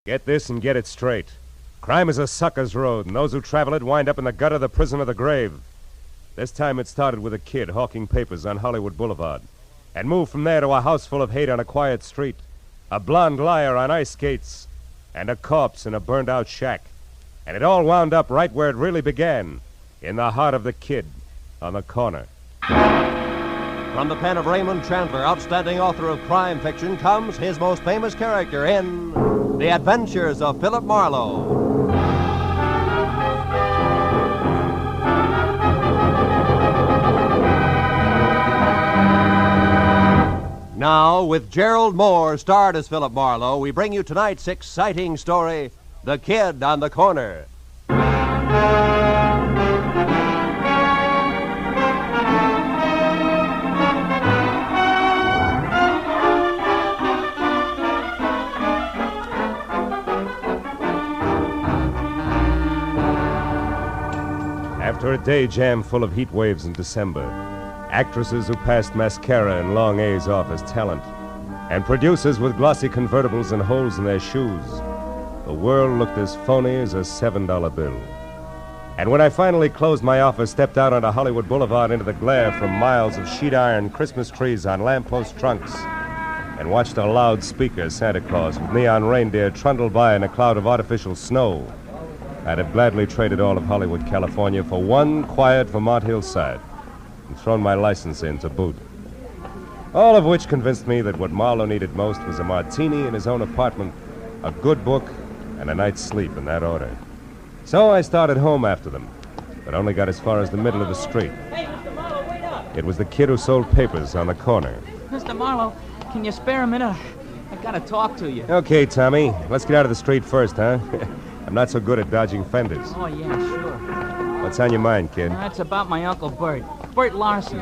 Get this and get it straight. Crime is a sucker's road, and those who travel it wind up in the gutter, the prison, or the grave. This time it started with a kid hawking papers on Hollywood Boulevard, and moved from there to a house full of hate on a quiet street, a blonde liar on ice skates, and a corpse in a burned-out shack. And it all wound up right where it really began, in the heart of the kid on the corner. From the pen of Raymond Chandler, outstanding author of crime fiction, comes his most famous character in The Adventures of Philip Marlowe. Now, with Gerald Moore starred as Philip Marlowe, we bring you tonight's exciting story, The Kid on the Corner. After a day jam full of heat waves in December, actresses who passed mascara and long A's off as talent, and producers with glossy convertibles and holes in their shoes, the world looked as phony as a $7 bill. And when I finally closed my office, stepped out onto Hollywood Boulevard into the glare from miles of sheet iron Christmas trees on lamppost trunks, and watched a loudspeaker Santa Claus with neon reindeer trundle by in a cloud of artificial snow, I'd have gladly traded all of Hollywood, California for one quiet Vermont hillside and thrown my license in to boot. All of which convinced me that what Marlowe needed most was a martini in his own apartment, a good book, and a night's sleep in that order. So I started home after them, but only got as far as the middle of the street. Hey, Mr. Marlowe, wait up! It was the kid who sold papers on the corner. Mr. Marlowe, can you spare a minute? I gotta talk to you. Okay, Tommy, let's get out of the street first, huh? I'm not so good at dodging fenders. Oh, yeah, sure. What's on your mind, kid? It's about my Uncle Bert. Bert Larson.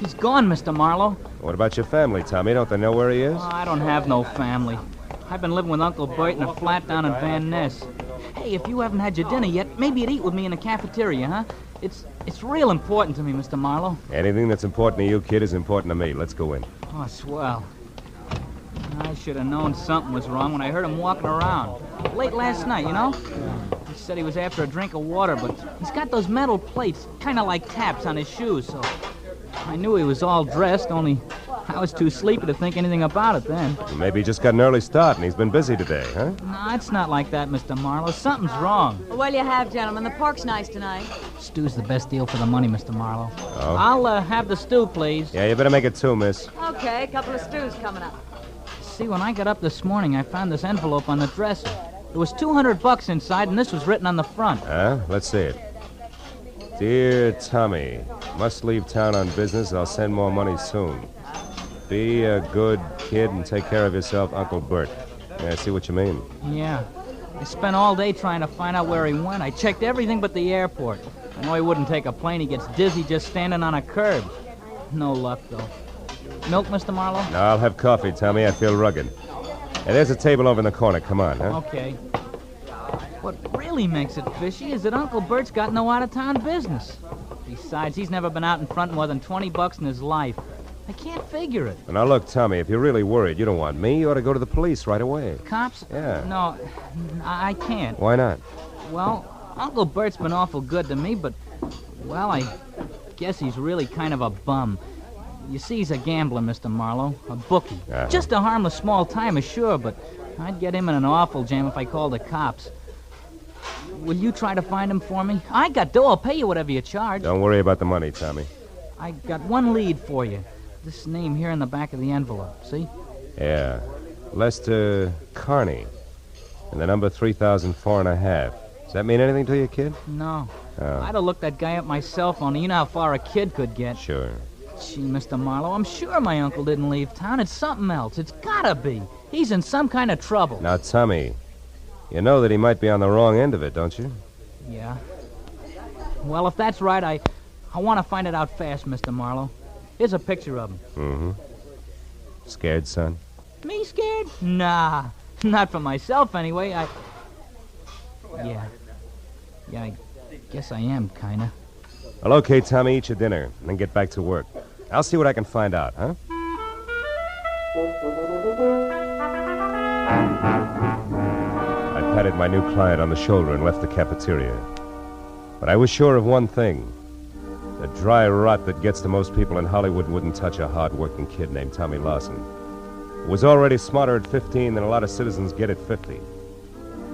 He's gone, Mr. Marlowe. What about your family, Tommy? Don't they know where he is? Oh, I don't have no family. I've been living with Uncle Bert in a flat down in Van Ness. Hey, if you haven't had your dinner yet, maybe you'd eat with me in the cafeteria, huh? It's real important to me, Mr. Marlowe. Anything that's important to you, kid, is important to me. Let's go in. Oh, swell. I should have known something was wrong when I heard him walking around. Late last night, you know? He said he was after a drink of water, but he's got those metal plates, kind of like taps on his shoes, so I knew he was all dressed, only I was too sleepy to think anything about it then. Maybe he just got an early start and he's been busy today, huh? No, it's not like that, Mr. Marlowe. Something's wrong. Well, what'll you have, gentlemen? The pork's nice tonight. Stew's the best deal for the money, Mr. Marlowe. Oh? I'll have the stew, please. Yeah, you better make it two, miss. Okay, a couple of stews coming up. See, when I got up this morning, I found this envelope on the dresser. There was $200 inside, and this was written on the front. Huh? Let's see it. Dear Tommy, must leave town on business. I'll send more money soon. Be a good kid and take care of yourself, Uncle Bert. Yeah, I see what you mean. Yeah. I spent all day trying to find out where he went. I checked everything but the airport. I know he wouldn't take a plane. He gets dizzy just standing on a curb. No luck, though. Milk, Mr. Marlowe? No, I'll have coffee, Tommy. I feel rugged. Hey, there's a table over in the corner. Come on, huh? Okay. What really makes it fishy is that Uncle Bert's got no out-of-town business. Besides, he's never been out in front more than $20 in his life. I can't figure it. Now, look, Tommy, if you're really worried, you don't want me. You ought to go to the police right away. Cops? Yeah. No, I can't. Why not? Well, Uncle Bert's been awful good to me, but, well, I guess he's really kind of a bum. You see, he's a gambler, Mr. Marlowe, a bookie. Uh-huh. Just a harmless small-timer, sure, but I'd get him in an awful jam if I called the cops. Will you try to find him for me? I got dough. I'll pay you whatever you charge. Don't worry about the money, Tommy. I got one lead for you. This name here in the back of the envelope, see? Yeah. Lester Carney. And the number 3004.5. Does that mean anything to you, kid? No. Oh. I'd have looked that guy up my cell phone. You know how far a kid could get. Sure. Gee, Mr. Marlowe, I'm sure my uncle didn't leave town. It's something else. It's gotta be. He's in some kind of trouble. Now, Tommy, you know that he might be on the wrong end of it, don't you? Yeah. Well, if that's right, I want to find it out fast, Mr. Marlowe. Here's a picture of him. Mm-hmm. Scared, son? Me scared? Nah. Not for myself, anyway. Yeah, I guess I am, kinda. Well, okay, Tommy, eat your dinner, and then get back to work. I'll see what I can find out, huh? patted my new client on the shoulder and left the cafeteria. But I was sure of one thing. The dry rot that gets to most people in Hollywood wouldn't touch a hard-working kid named Tommy Lawson, who was already smarter at 15 than a lot of citizens get at 50.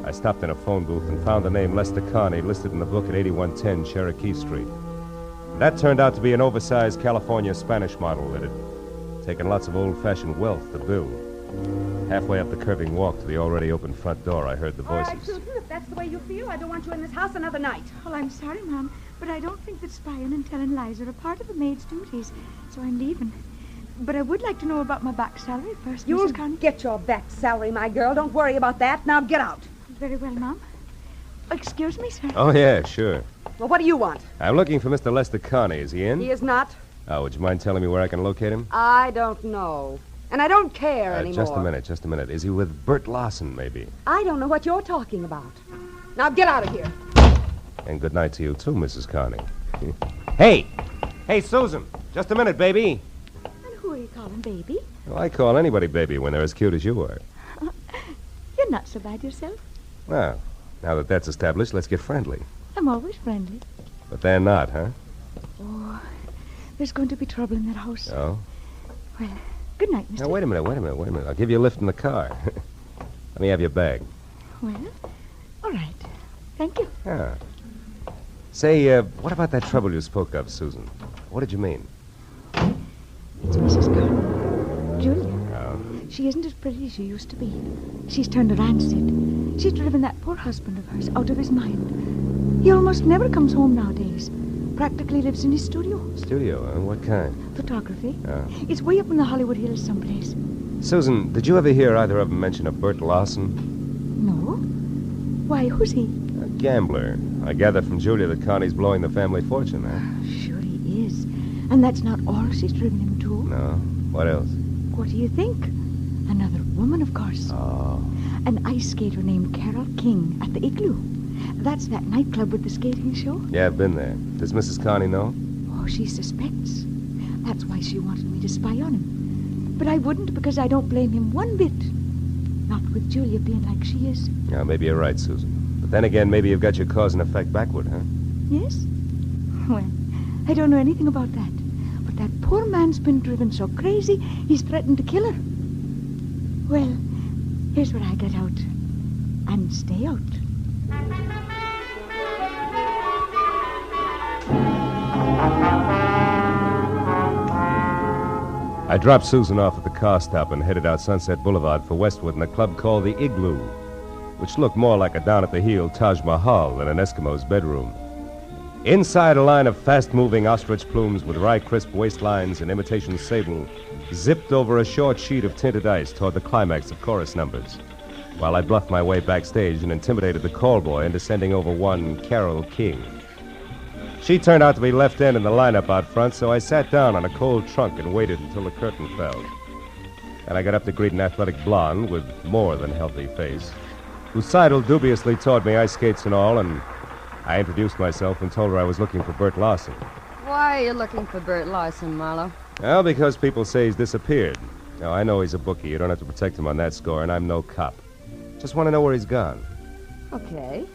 I stopped in a phone booth and found the name Lester Carney listed in the book at 8110 Cherokee Street. That turned out to be an oversized California Spanish model that had taken lots of old-fashioned wealth to build. Halfway up the curving walk to the already open front door, I heard the voices. All right, Susan, if that's the way you feel, I don't want you in this house another night. Well, I'm sorry, Mom, but I don't think that spying and telling lies are a part of a maid's duties, so I'm leaving. But I would like to know about my back salary first, You'll Mrs. Connie. get your back salary, my girl. Don't worry about that. Now get out. Very well, Mom. Excuse me, sir. Oh, yeah, sure. Well, what do you want? I'm looking for Mr. Lester Carney. Is he in? He is not. Oh, would you mind telling me where I can locate him? I don't know. And I don't care anymore. Just a minute. Is he with Bert Lawson, maybe? I don't know what you're talking about. Now get out of here. And good night to you, too, Mrs. Carney. Hey! Hey, Susan! Just a minute, baby. And who are you calling baby? Well, I call anybody baby when they're as cute as you are. You're not so bad yourself. Well, now that that's established, let's get friendly. I'm always friendly. But they're not, huh? Oh, there's going to be trouble in that house. Oh? Well, good night, Mr. Now, wait a minute. I'll give you a lift in the car. Let me have your bag. Well, all right. Thank you. Ah. Say, what about that trouble you spoke of, Susan? What did you mean? It's Mrs. Carney. Julia. Oh. She isn't as pretty as she used to be. She's turned rancid. She's driven that poor husband of hers out of his mind. He almost never comes home nowadays. Practically lives in his studio. Studio, huh? What kind? Photography. Oh. It's way up in the Hollywood Hills someplace. Susan, did you ever hear either of them mention a Bert Lawson? No? Why, who's he? A gambler. I gather from Julia that Connie's blowing the family fortune, huh? Sure he is. And that's not all she's driven him to. No. What else? What do you think? Another woman, of course. Oh. An ice skater named Carol King at the Igloo. That's that nightclub with the skating show. Yeah, I've been there. Does Mrs. Connie know? Oh, she suspects. That's why she wanted me to spy on him. But I wouldn't because I don't blame him one bit. Not with Julia being like she is. Yeah, maybe you're right, Susan. But then again, maybe you've got your cause and effect backward, huh? Yes? Well, I don't know anything about that. But that poor man's been driven so crazy, he's threatened to kill her. Well, here's where I get out. And stay out. I dropped Susan off at the car stop and headed out Sunset Boulevard for Westwood in a club called the Igloo, which looked more like a down-at-the-heel Taj Mahal than an Eskimo's bedroom. Inside, a line of fast-moving ostrich plumes with rye-crisp waistlines and imitation sable zipped over a short sheet of tinted ice toward the climax of chorus numbers, while I bluffed my way backstage and intimidated the call boy into sending over one Carol King. She turned out to be left in the lineup out front, so I sat down on a cold trunk and waited until the curtain fell. And I got up to greet an athletic blonde with more than healthy face, who sidled dubiously toward me, ice skates and all, and I introduced myself and told her I was looking for Bert Lawson. Why are you looking for Bert Lawson, Marlowe? Well, because people say he's disappeared. Now, I know he's a bookie. You don't have to protect him on that score, and I'm no cop. Just want to know where he's gone. Okay.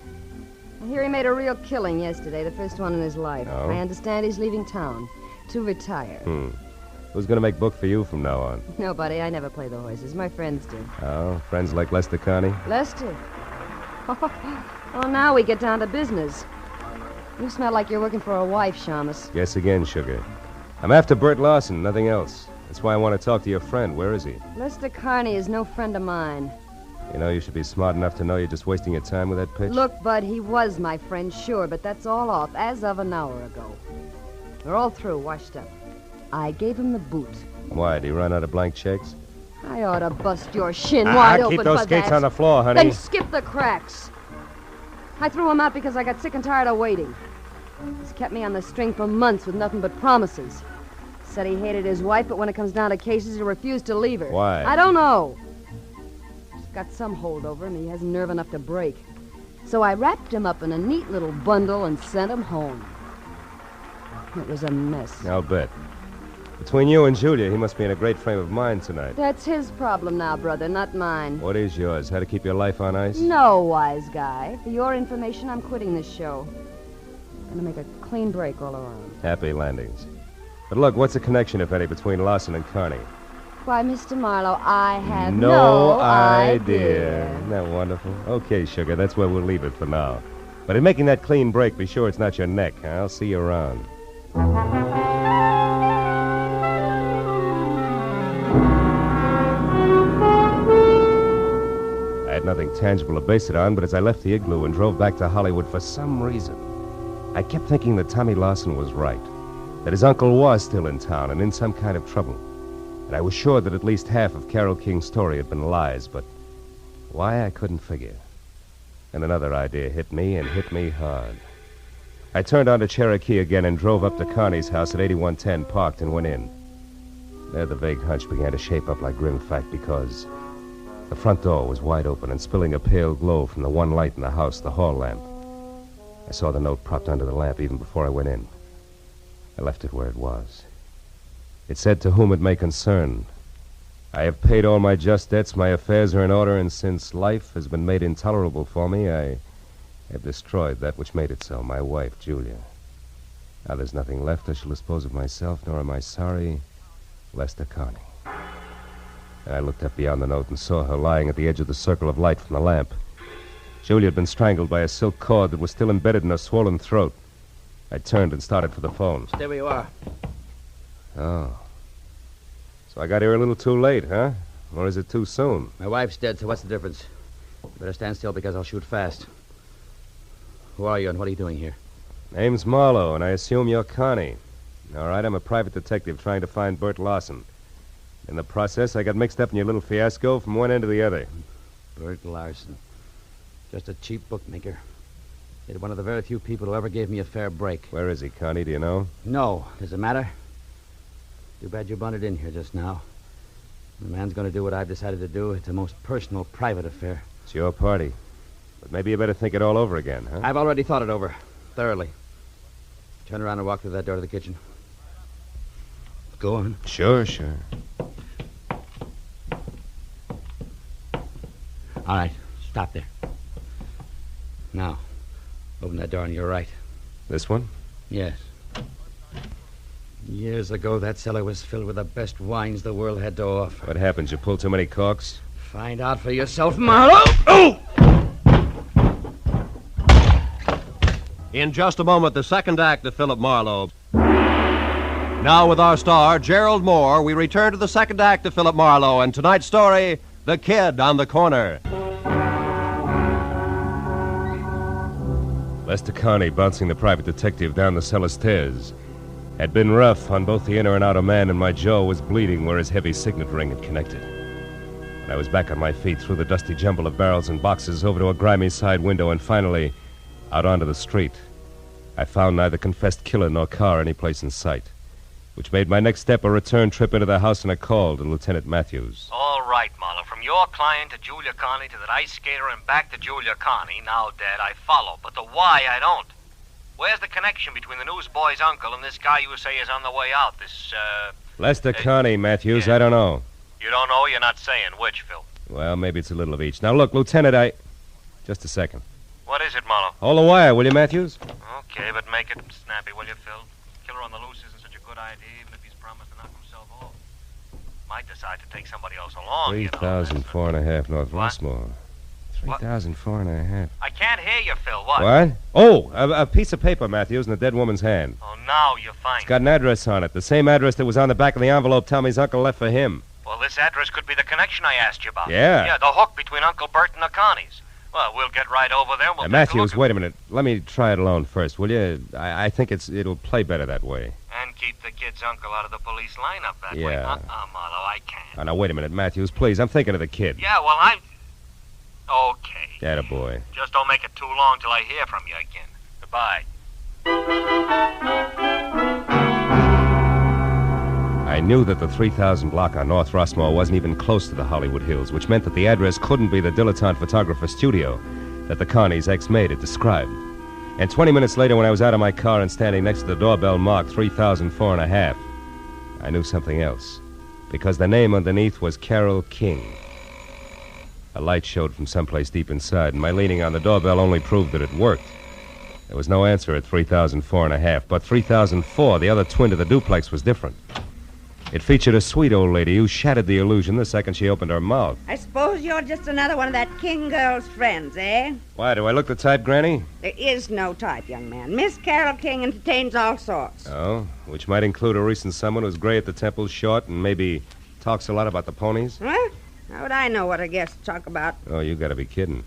I hear he made a real killing yesterday, the first one in his life. Oh? I understand he's leaving town to retire. Who's going to make book for you from now on? Nobody. I never play the horses. My friends do. Oh, friends like Lester Carney? Lester? Well, now we get down to business. You smell like you're working for a wife, Shamus. Guess again, sugar. I'm after Bert Lawson, nothing else. That's why I want to talk to your friend. Where is he? Lester Carney is no friend of mine. You know, you should be smart enough to know you're just wasting your time with that pitch. Look, Bud, he was my friend, sure, but that's all off as of an hour ago. We're all through, washed up. I gave him the boot. Why, did he run out of blank checks? I ought to bust your shin wide open keep those for skates that. on the floor, honey. Then skip the cracks. I threw him out because I got sick and tired of waiting. He's kept me on the string for months with nothing but promises. Said he hated his wife, but when it comes down to cases, he refused to leave her. Why? I don't know. He's got some hold over him he hasn't nerve enough to break. So I wrapped him up in a neat little bundle and sent him home. It was a mess. I'll bet. Between you and Julia, he must be in a great frame of mind tonight. That's his problem now, brother, not mine. What is yours? How to keep your life on ice? No, wise guy. For your information, I'm quitting this show. I'm gonna make a clean break all around. Happy landings. But look, what's the connection, if any, between Larson and Carney? Why, Mr. Marlowe, I have no idea. Isn't that wonderful? Okay, sugar, that's where we'll leave it for now. But in making that clean break, be sure it's not your neck. I'll see you around. I had nothing tangible to base it on, but as I left the igloo and drove back to Hollywood, for some reason, I kept thinking that Tommy Larson was right, that his uncle was still in town and in some kind of trouble. And I was sure that at least half of Carole King's story had been lies, but why, I couldn't figure. And another idea hit me, and hit me hard. I turned onto Cherokee again and drove up to Carney's house at 8110, parked, and went in. There the vague hunch began to shape up like grim fact, because the front door was wide open and spilling a pale glow from the one light in the house, the hall lamp. I saw the note propped under the lamp even before I went in. I left it where it was. It said, "To whom it may concern, I have paid all my just debts, my affairs are in order, and since life has been made intolerable for me, I have destroyed that which made it so, my wife, Julia. Now there's nothing left. I shall dispose of myself, nor am I sorry, Lester Carney." And I looked up beyond the note and saw her lying at the edge of the circle of light from the lamp. Julia had been strangled by a silk cord that was still embedded in her swollen throat. I turned and started for the phone. Stay where you are. Oh. So I got here a little too late, huh? Or is it too soon? My wife's dead, so what's the difference? You better stand still because I'll shoot fast. Who are you and what are you doing here? Name's Marlowe, and I assume you're Connie. All right, I'm a private detective trying to find Bert Larson. In the process, I got mixed up in your little fiasco from one end to the other. Bert Larson. Just a cheap bookmaker. Yet one of the very few people who ever gave me a fair break. Where is he, Connie? Do you know? No. Does it matter? Too bad you bunted in here just now. The man's going to do what I've decided to do. It's a most personal, private affair. It's your party. But maybe you better think it all over again, huh? I've already thought it over. Thoroughly. Turn around and walk through that door to the kitchen. Go on. Sure. All right. Stop there. Now, open that door on your right. This one? Yes. Years ago, that cellar was filled with the best wines the world had to offer. What happened? You pulled too many corks? Find out for yourself, Marlowe. Oh! In just a moment, the second act of Philip Marlowe. Now with our star, Gerald Moore, we return to the second act of Philip Marlowe and tonight's story, The Kid on the Corner. Lester Carney, bouncing the private detective down the cellar stairs, had been rough on both the inner and outer man, and my jaw was bleeding where his heavy signet ring had connected. And I was back on my feet through the dusty jumble of barrels and boxes over to a grimy side window and finally out onto the street. I found neither confessed killer nor car any place in sight, which made my next step a return trip into the house and a call to Lieutenant Matthews. All right, Marlowe. From your client to Julia Carney to that ice skater and back to Julia Carney, now dead, I follow. But the why, I don't. Where's the connection between the newsboy's uncle and this guy you say is on the way out? Lester Carney, Matthews, yeah. I don't know. You don't know? You're not saying which, Phil. Well, maybe it's a little of each. Now, look, Lieutenant, Just a second. What is it, Marlowe? Hold the wire, will you, Matthews? Okay, but make it snappy, will you, Phil? Killer on the loose isn't such a good idea, even if he's promised to knock himself off. Might decide to take somebody else along. 3,004.5 North Rossmore. 3,004.5. I can't hear you, Phil. What? What? Oh, a piece of paper, Matthews, in a dead woman's hand. Oh, now you're fine. It's got an address on it. The same address that was on the back of the envelope Tommy's uncle left for him. Well, this address could be the connection I asked you about. Yeah. Yeah, the hook between Uncle Bert and the Connies. Well, we'll get right over there. We'll Matthews, wait a minute. Let me try it alone first, will you? I think it'll play better that way. And keep the kid's uncle out of the police lineup that way. Yeah. Marlowe, I can't. Oh, now, wait a minute, Matthews, please. I'm thinking of the kid. Yeah, well, I'm... Okay. Attaboy. Just don't make it too long till I hear from you again. Goodbye. I knew that the 3,000 block on North Rossmore wasn't even close to the Hollywood Hills, which meant that the address couldn't be the dilettante photographer studio that the Carney's ex-maid had described. And 20 minutes later, when I was out of my car and standing next to the doorbell marked 3,004.5, I knew something else. Because the name underneath was Carol King. A light showed from someplace deep inside, and my leaning on the doorbell only proved that it worked. There was no answer at 3004 and a half, but 3004, the other twin to the duplex, was different. It featured a sweet old lady who shattered the illusion the second she opened her mouth. I suppose you're just another one of that King girl's friends, eh? Why, do I look the type, Granny? There is no type, young man. Miss Carol King entertains all sorts. Oh, which might include a recent someone who's gray at the temples, short, and maybe talks a lot about the ponies? What? How would I know what a guest talk about? Oh, you gotta be kidding.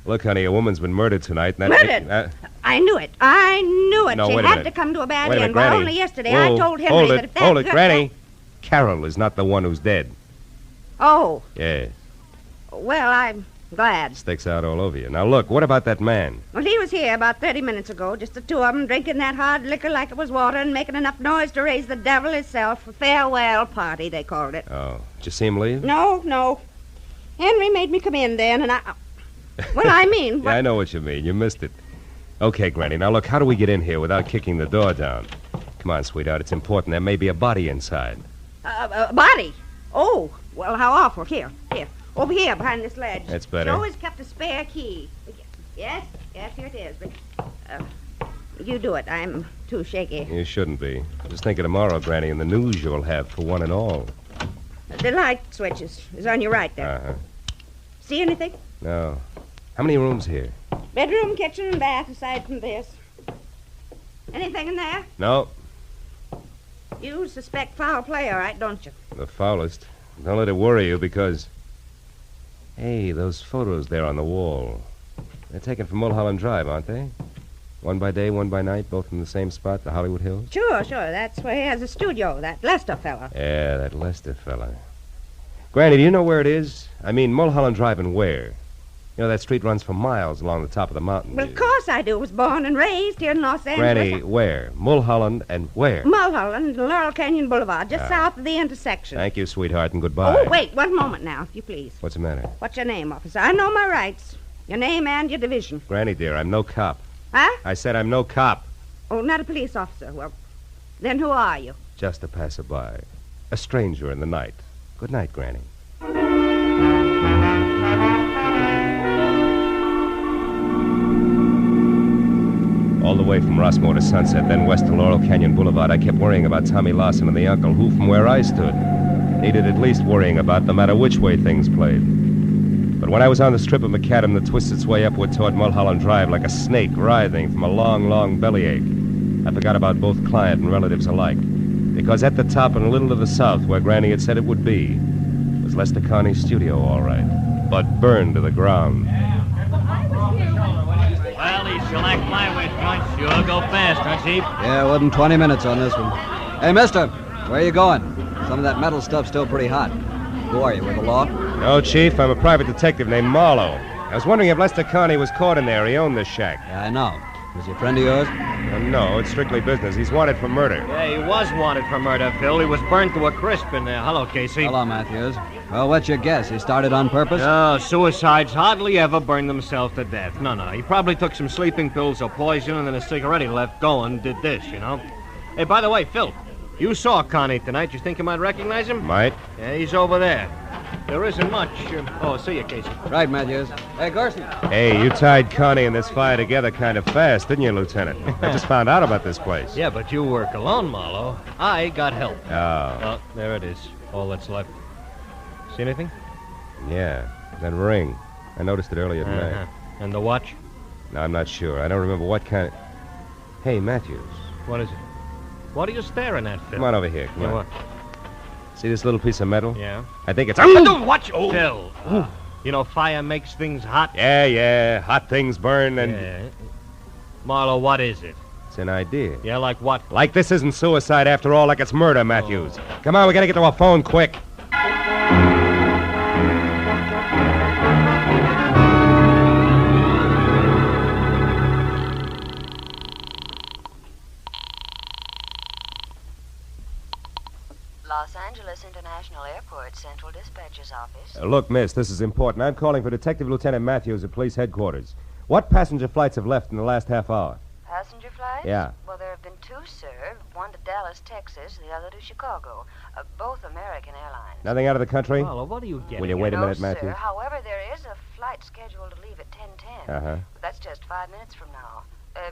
Look, honey, a woman's been murdered tonight. And Murdered? I knew it. I knew it. No, she wait a had minute. to come to a bad Wait a end. minute, Well, Granny. only yesterday Whoa, I told Henry hold that it, if that hold it, girl- Granny. Carol is not the one who's dead. Oh, Yeah, well, I'm glad. sticks out all over you. Now, look, what about that man? Well, he was here about 30 minutes ago, just the two of them, drinking that hard liquor like it was water and making enough noise to raise the devil himself. A farewell party, they called it. Oh, did you see him leave? No. Henry made me come in then, and well, I mean... Yeah, I know what you mean. You missed it. Okay, Granny, now look, how do we get in here without kicking the door down? Come on, sweetheart, it's important. There may be a body inside. Body? Oh, well, how awful. Here. Over here, behind this ledge. That's better. She always kept a spare key. Yes, here it is. But, you do it. I'm too shaky. You shouldn't be. Just think of tomorrow, Granny, and the news you'll have for one and all. The light switch is on your right there. Uh-huh. See anything? No. How many rooms here? Bedroom, kitchen, and bath, aside from this. Anything in there? No. You suspect foul play, all right, don't you? The foulest. Don't let it worry you, because... Hey, those photos there on the wall. They're taken from Mulholland Drive, aren't they? One by day, one by night, both in the same spot, the Hollywood Hills? Sure. That's where he has a studio, that Lester fella. Yeah, that Lester fella. Granny, do you know where it is? I mean, Mulholland Drive and where? You know, that street runs for miles along the top of the mountain. Well, of course I do. Was born and raised here in Los Angeles. Granny, where? Mulholland and where? Mulholland, Laurel Canyon Boulevard, just south of the intersection. Thank you, sweetheart, and goodbye. Oh, wait, one moment now, if you please. What's the matter? What's your name, officer? I know my rights. Your name and your division. Granny, dear, I'm no cop. Huh? I said I'm no cop. Oh, not a police officer. Well, then who are you? Just a passerby. A stranger in the night. Good night, Granny. All the way from Rossmore to Sunset, then west to Laurel Canyon Boulevard, I kept worrying about Tommy Larson and the uncle, who, from where I stood, needed at least worrying about no matter which way things played. But when I was on the strip of macadam that twists its way upward toward Mulholland Drive like a snake writhing from a long, long bellyache, I forgot about both client and relatives alike. Because at the top and a little to the south, where Granny had said it would be, was Lester Carney's studio, all right, but burned to the ground. Well, these select flyweight joints sure go fast, huh, Chief? Yeah, it wasn't 20 minutes on this one. Hey, mister, where are you going? Some of that metal stuff's still pretty hot. Who are you, with the law? No, Chief, I'm a private detective named Marlowe. I was wondering if Lester Carney was caught in there. He owned this shack. Yeah, I know. Was he a friend of yours? No, it's strictly business. He's wanted for murder. Yeah, he was wanted for murder, Phil. He was burned to a crisp in there. Hello, Casey. Hello, Matthews. Well, what's your guess? He started on purpose? No, suicides hardly ever burn themselves to death. No. He probably took some sleeping pills or poison and then a cigarette he left going did this, you know. Hey, by the way, Phil, you saw Connie tonight. You think you might recognize him? Might. Yeah, he's over there. There isn't much. See you, Casey. Right, Matthews. Hey, Garson. Hey, you tied Connie and this fire together kind of fast, didn't you, Lieutenant? I just found out about this place. Yeah, but you work alone, Marlowe. I got help. Oh. There it is. All that's left. See anything? Yeah, that ring. I noticed it earlier tonight. And the watch? No, I'm not sure. I don't remember what kind of... Hey, Matthews. What is it? What are you staring at, Phil? Come on over here. Come on. What? See this little piece of metal? Yeah. I think it's... Watch! Oh. Phil. You know, fire makes things hot. Yeah. Hot things burn and... Yeah. Marlowe, what is it? It's an idea. Yeah, like what? Like this isn't suicide after all, like it's murder, Matthews. Come on, we gotta get to our phone quick. Los Angeles International Airport, Central Dispatcher's Office. Look, miss, this is important. I'm calling for Detective Lieutenant Matthews at police headquarters. What passenger flights have left in the last half hour? Passenger flights? Yeah. Well, there have been 2 sir. One to Dallas, Texas, the other to Chicago. Both American Airlines. Nothing out of the country? Marlowe, what are you getting? Will you wait a minute, No, Matthews? sir. However, there is a flight scheduled to leave at 10:10. Uh-huh. But that's just 5 minutes from now.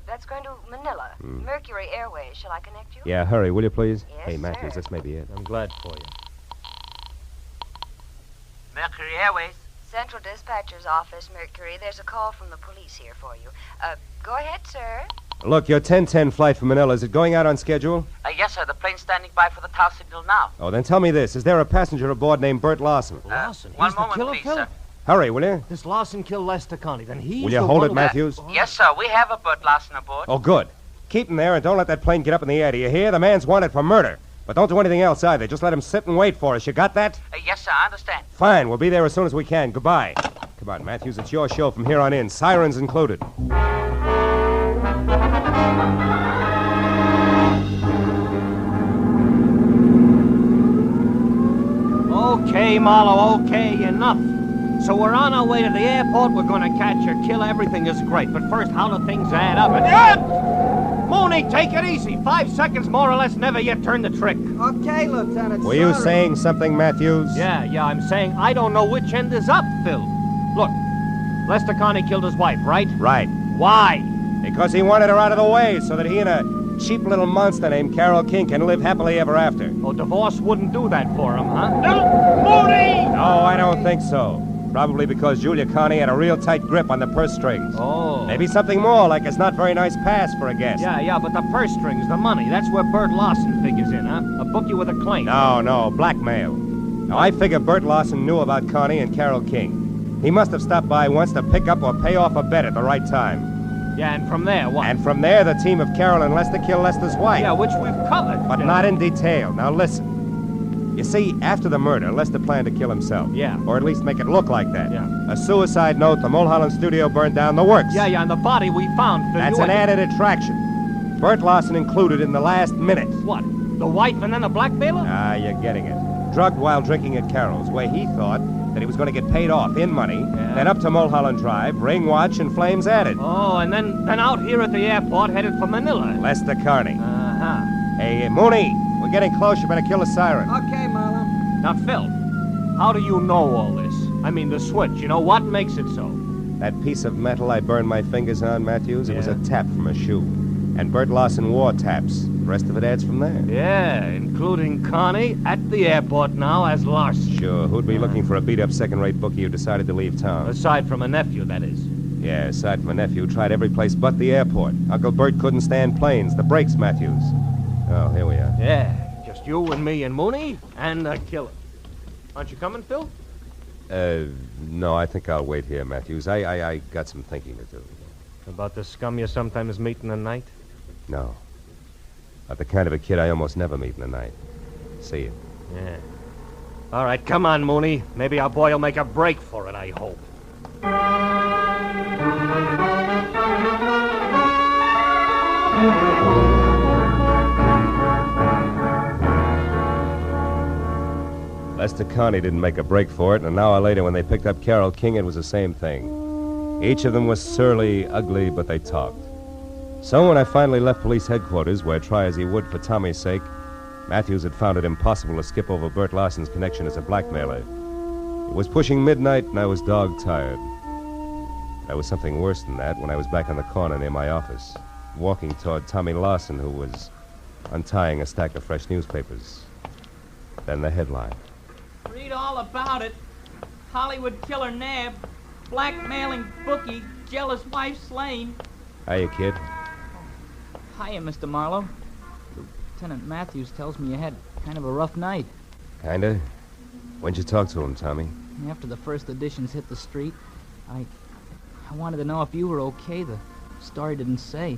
That's going to Manila. Mercury Airways. Shall I connect you? Yeah, hurry, will you, please? Yes, Hey, Matthews, sir. this may be it. I'm glad for you. Mercury Airways. Central Dispatcher's Office, Mercury. There's a call from the police here for you. Go ahead, sir. Look, your 10:10 flight from Manila, is it going out on schedule? Yes, sir. The plane's standing by for the tower signal now. Oh, then tell me this. Is there a passenger aboard named Bert Larson? Larson? One He's the moment, killer, please, Phil? sir. Hurry, will you? This Larson killed Lester Connie. Then he's Will you the hold one it, who- Matthews? Yes, sir. We have a Bert Larson aboard. Oh, good. Keep him there and don't let that plane get up in the air, do you hear? The man's wanted for murder. But don't do anything else either. Just let him sit and wait for us. You got that? Yes, sir. I understand. Fine. We'll be there as soon as we can. Goodbye. Come on, Matthews. It's your show from here on in. Sirens included. Okay, Marlowe, okay, enough. So we're on our way to the airport. We're going to catch a killer. Everything is great. But first, how do things add up? And Mooney, take it easy. 5 seconds more or less, never yet turn the trick. Okay, Lieutenant. Were you saying something, Matthews? Yeah, I'm saying I don't know which end is up, Phil. Look, Lester Connie killed his wife, right? Right. Why? Because he wanted her out of the way so that he and a cheap little monster named Carol King can live happily ever after. Oh, divorce wouldn't do that for him, huh? Mooney! No, I don't think so. Probably because Julia Connie had a real tight grip on the purse strings. Oh. Maybe something more, like it's not very nice pass for a guest. Yeah, but the purse strings, the money, that's where Bert Larson figures in, huh? A bookie with a claim. No, blackmail. Now, I figure Bert Larson knew about Connie and Carol King. He must have stopped by once to pick up or pay off a bet at the right time. Yeah, and from there, what? And from there, the team of Carol and Lester killed Lester's wife. Yeah, which we've covered. But not in detail. Now, listen. You see, after the murder, Lester planned to kill himself. Yeah. Or at least make it look like that. Yeah. A suicide note, the Mulholland studio burned down, the works. Yeah, and the body we found, Phil. That's an added attraction. Bert Larson included in the last minute. What? The wife and then the blackmailer? Ah, you're getting it. Drugged while drinking at Carol's, where he thought that he was going to get paid off in money, then up to Mulholland Drive, ring watch, and flames added. Oh, and then out here at the airport, headed for Manila. Lester Carney. Uh-huh. Hey, Mooney, we're getting close. You better kill the siren. Okay, Marlowe. Now, Phil, how do you know all this? I mean, the switch, what makes it so? That piece of metal I burned my fingers on, Matthews, it was a tap from a shoe. And Bert Larson wore taps. The rest of it adds from there. Yeah, including Connie at the airport now as Larson. Sure, who'd be looking for a beat-up second-rate bookie who decided to leave town? Aside from a nephew, that is. Yeah, aside from a nephew, tried every place but the airport. Uncle Bert couldn't stand planes. The brakes, Matthews. Oh, here we are. Yeah, just you and me and Mooney and the killer. Aren't you coming, Phil? No, I think I'll wait here, Matthews. I got some thinking to do. About the scum you sometimes meet in the night? No. About the kind of a kid I almost never meet in the night. See you. Yeah. All right, come on, Mooney. Maybe our boy will make a break for it, I hope. Lester Connie didn't make a break for it, and an hour later when they picked up Carol King, it was the same thing. Each of them was surly, ugly, but they talked. So when I finally left police headquarters, where try as he would for Tommy's sake, Matthews had found it impossible to skip over Bert Larson's connection as a blackmailer. It was pushing midnight, and I was dog-tired. There was something worse than that when I was back on the corner near my office, walking toward Tommy Larson, who was untying a stack of fresh newspapers. Then the headline. Read all about it. Hollywood killer nabbed. Blackmailing bookie. Jealous wife slain. Hiya, kid. Hiya, Mr. Marlowe. Lieutenant Matthews tells me you had kind of a rough night. Kinda? When'd you talk to him, Tommy? After the first editions hit the street, I wanted to know if you were okay. The story didn't say.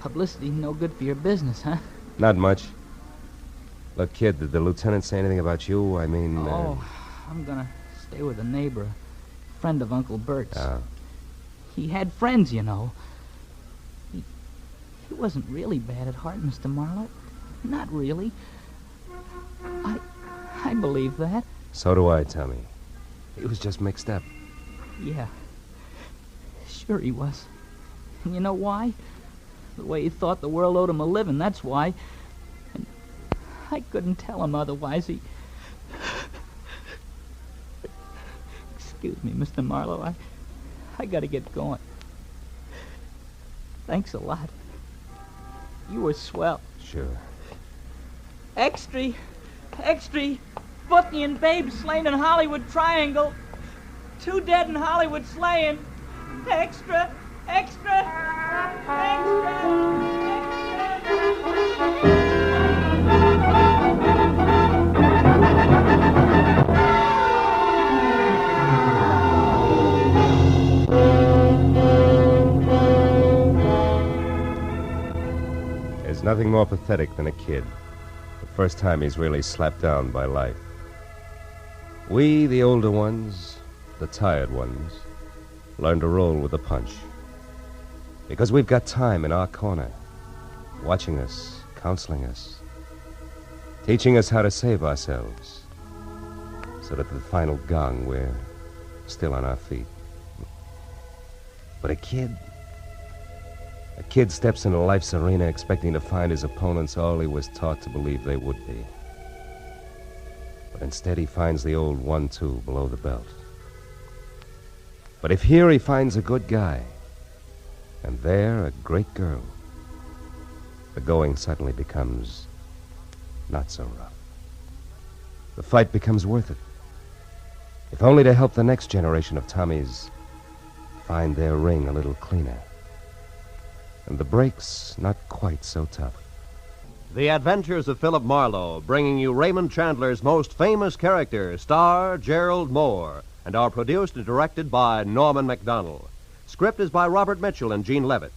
Publicity no good for your business, huh? Not much. Look, kid, did the lieutenant say anything about you? I mean... I'm gonna stay with a neighbor, a friend of Uncle Bert's. Oh. He had friends, you know. He wasn't really bad at heart, Mr. Marlowe. Not really. I believe that. So do I, Tommy. He was just mixed up. Yeah. Sure he was. And you know why? The way he thought the world owed him a living, that's why. And I couldn't tell him otherwise. Excuse me, Mr. Marlowe. I gotta get going. Thanks a lot. You were swell. Sure. Extra. Bookie and Babe slain in Hollywood Triangle. 2 dead in Hollywood slaying. Extra. There's nothing more pathetic than a kid. The first time he's really slapped down by life. We, the older ones, the tired ones, learn to roll with the punch. Because we've got time in our corner, watching us, counseling us, teaching us how to save ourselves, so that at the final gong we're still on our feet. But a kid steps into life's arena expecting to find his opponents all he was taught to believe they would be. But instead he finds the old 1-2 below the belt. But if here he finds a good guy, and there a great girl, the going suddenly becomes not so rough. The fight becomes worth it, if only to help the next generation of Tommies find their ring a little cleaner, and the breaks not quite so tough. The Adventures of Philip Marlowe, bringing you Raymond Chandler's most famous character, star Gerald Moore, and are produced and directed by Norman MacDonald. Script is by Robert Mitchell and Gene Levitt.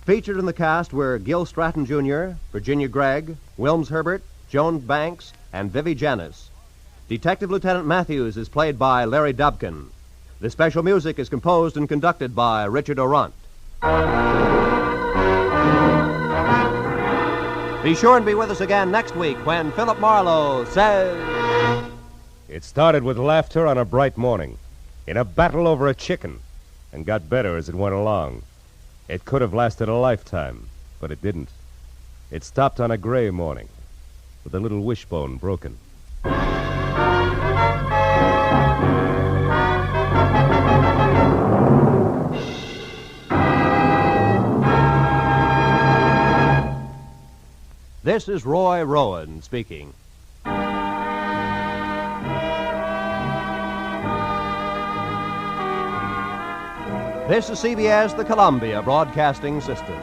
Featured in the cast were Gil Stratton Jr., Virginia Gregg, Wilms Herbert, Joan Banks, and Vivi Janis. Detective Lieutenant Matthews is played by Larry Dobkin. The special music is composed and conducted by Richard Orant. Be sure and be with us again next week when Philip Marlowe says... It started with laughter on a bright morning, in a battle over a chicken, and got better as it went along. It could have lasted a lifetime, but it didn't. It stopped on a gray morning, with a little wishbone broken. This is Roy Rowan speaking. This is CBS, the Columbia Broadcasting System.